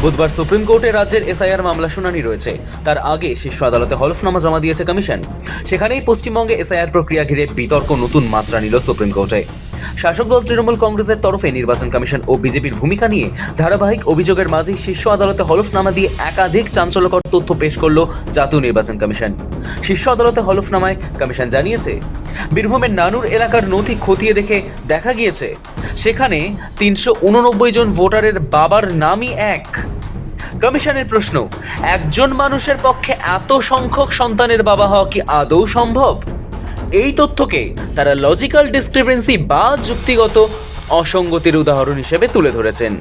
বুধবার সুপ্রিম কোর্টে রাজ্যের এসআইআর মামলা শুনানি রয়েছে। তার আগে শীর্ষ আদালতে হলফনামা জমা দিয়েছে কমিশন। সেখানেই পশ্চিমবঙ্গে এসআইআর প্রক্রিয়া ঘিরে বিতর্ক নতুন মাত্রা নিল সুপ্রিম কোর্টে। শাসক দল তৃণমূল কংগ্রেসের তরফে নির্বাচন কমিশন ও বিজেপির ভূমিকা নিয়ে ধারাবাহিক অভিযোগের মাঝেই শীর্ষ আদালতে হলফনামা দিয়ে একাধিক চাঞ্চল্যকর তথ্য পেশ করল জাতীয় নির্বাচন কমিশন। শীর্ষ আদালতে হলফনামায় কমিশন জানিয়েছে, বীরভূমের নানুর এলাকার নথি খতিয়ে দেখে দেখা গিয়েছে সেখানে ৩৮৯ জন ভোটারের বাবার নামই এক। কমিশনের প্রশ্ন, একজন মানুষের পক্ষে এত সংখ্যক সন্তানের বাবা হওয়া কি আদৌ সম্ভব? এই তথ্যকে তারা লজিক্যাল ডিসক্রিপেন্সি বা যুক্তিগত অসঙ্গতির উদাহরণ হিসেবে তুলে ধরেছেন।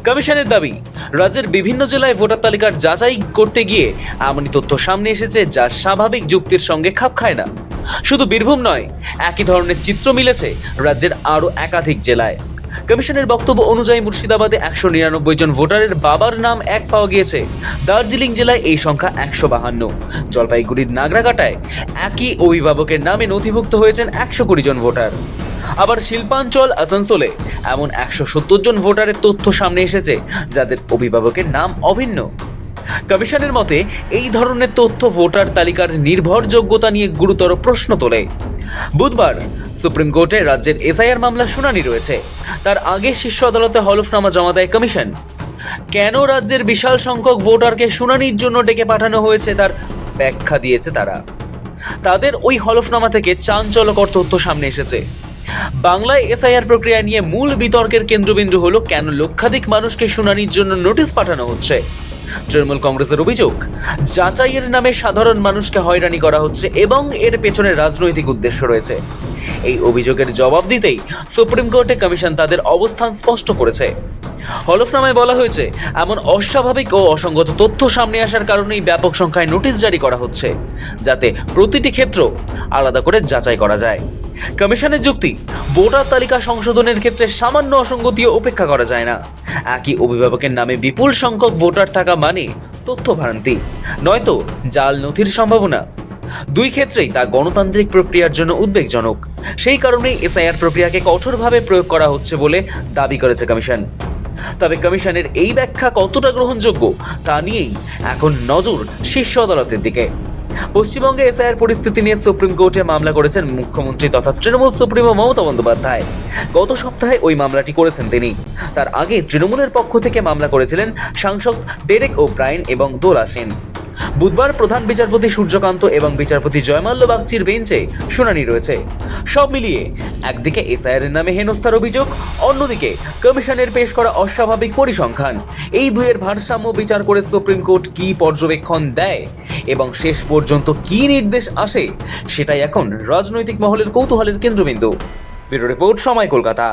কমিশনের দাবি, রাজ্যের বিভিন্ন জেলায় ভোটার তালিকার যাচাই করতে গিয়ে এমনই তথ্য সামনে এসেছে যা স্বাভাবিক যুক্তির সঙ্গে খাপ খায় না। শুধু বীরভূম নয়, একই ধরনের চিত্র মিলেছে রাজ্যের আরও একাধিক জেলায়। কমিশনের বক্তব্য অনুযায়ী মুর্শিদাবাদে ১৯৯ জন ভোটারের বাবার নাম এক পাওয়া গিয়েছে। দার্জিলিং জেলায় এই সংখ্যা ১৫২। জলপাইগুড়ির নাগরাকাটায় একই অভিভাবকের নামে নথিভুক্ত হয়েছেন ১২০ জন ভোটার। আবার শিল্পাঞ্চল আসানসোলে এমন ১৭০ জন ভোটারের তথ্য সামনে এসেছে যাদের অভিভাবকের নাম অভিন্ন। কমিশনের মতে এই ধরনের তথ্য ভোটার তালিকার নির্ভরযোগ্যতা নিয়ে গুরুতর প্রশ্ন তোলে। বুধবার সুপ্রিম কোর্টে রাজ্যের এসআইআর মামলা শুনানি রয়েছে। তার আগে শীর্ষ আদালতে হলফনামা জমা দেয় কমিশন। কেন রাজ্যের বিশাল সংখ্যক ভোটারকে শুনানির জন্য ডেকে পাঠানো হয়েছে তার ব্যাখ্যা দিয়েছে তারা। তাদের ওই হলফনামা থেকে চাঞ্চল্যকর তথ্য সামনে এসেছে। বাংলায় এসআইআর প্রক্রিয়া নিয়ে মূল বিতর্কের কেন্দ্রবিন্দু হলো কেন লক্ষাধিক মানুষকে শুনানির জন্য নোটিশ পাঠানো হচ্ছে। তৃণমূল কংগ্রেসের অভিযোগ, যাচাইয়ের নামে সাধারণ মানুষকে হয়রানি করা হচ্ছে এবং এর পেছনে রাজনৈতিক উদ্দেশ্য রয়েছে। এই অভিযোগের জবাব দিতেই সুপ্রিম কোর্টে কমিশন তাদের অবস্থান স্পষ্ট করেছে। হলফনামায় বলা হয়েছে, এমন অস্বাভাবিক ও অসঙ্গত তথ্য সামনে আসার কারণেই ব্যাপক সংখ্যায় নোটিশ জারি করা হচ্ছে, যাতে প্রতিটি ক্ষেত্র আলাদা করে যাচাই করা যায়। কমিশনের যুক্তি, ভোটার তালিকা সংশোধনের ক্ষেত্রে সামান্য অসঙ্গতিও উপেক্ষা করা যায় না। একই অভিভাবকের নামে বিপুল সংখ্যক ভোটার থাকা মানে তথ্য ভ্রান্তি, নয়তো জাল নথির সম্ভাবনা। দুই ক্ষেত্রেই তা গণতান্ত্রিক প্রক্রিয়ার জন্য উদ্বেগজনক। সেই কারণেই এসআইআর প্রক্রিয়াকে কঠোরভাবে প্রয়োগ করা হচ্ছে বলে দাবি করেছে কমিশন। তবে কমিশনের এই ব্যাখ্যা কতটা গ্রহণযোগ্য তা নিয়েই এখন নজর শীর্ষ আদালতের দিকে। পশ্চিমবঙ্গে এসআইআর পরিস্থিতি নিয়ে সুপ্রিম কোর্টে মামলা করেছেন মুখ্যমন্ত্রী তথা তৃণমূল সুপ্রিমো মমতা বন্দ্যোপাধ্যায়। গত সপ্তাহে ওই মামলাটি করেছেন তিনি। তার আগে তৃণমূলের পক্ষ থেকে মামলা করেছিলেন সাংসদ ডেরেক ওব্রায়েন এবং দোলা সেন। বুধবার প্রধান বিচারপতি সূর্যকান্ত এবং বিচারপতি জয়মাল্য বাগচির বেঞ্চে শুনানি রয়েছে। সব মিলিয়ে একদিকে এসআইআর এর নামে হেনস্থার অভিযোগ, অন্যদিকে কমিশনের পেশ করা অস্বাভাবিক পরিসংখ্যান। এই দুইয়ের ভারসাম্য বিচার করে সুপ্রিম কোর্ট কি পর্যবেক্ষণ দেয় এবং শেষ পর্যন্ত কি নির্দেশ আসে, সেটাই এখন রাজনৈতিক মহলের কৌতূহলের কেন্দ্রবিন্দু। ব্যুরো রিপোর্ট, সময়, কলকাতা।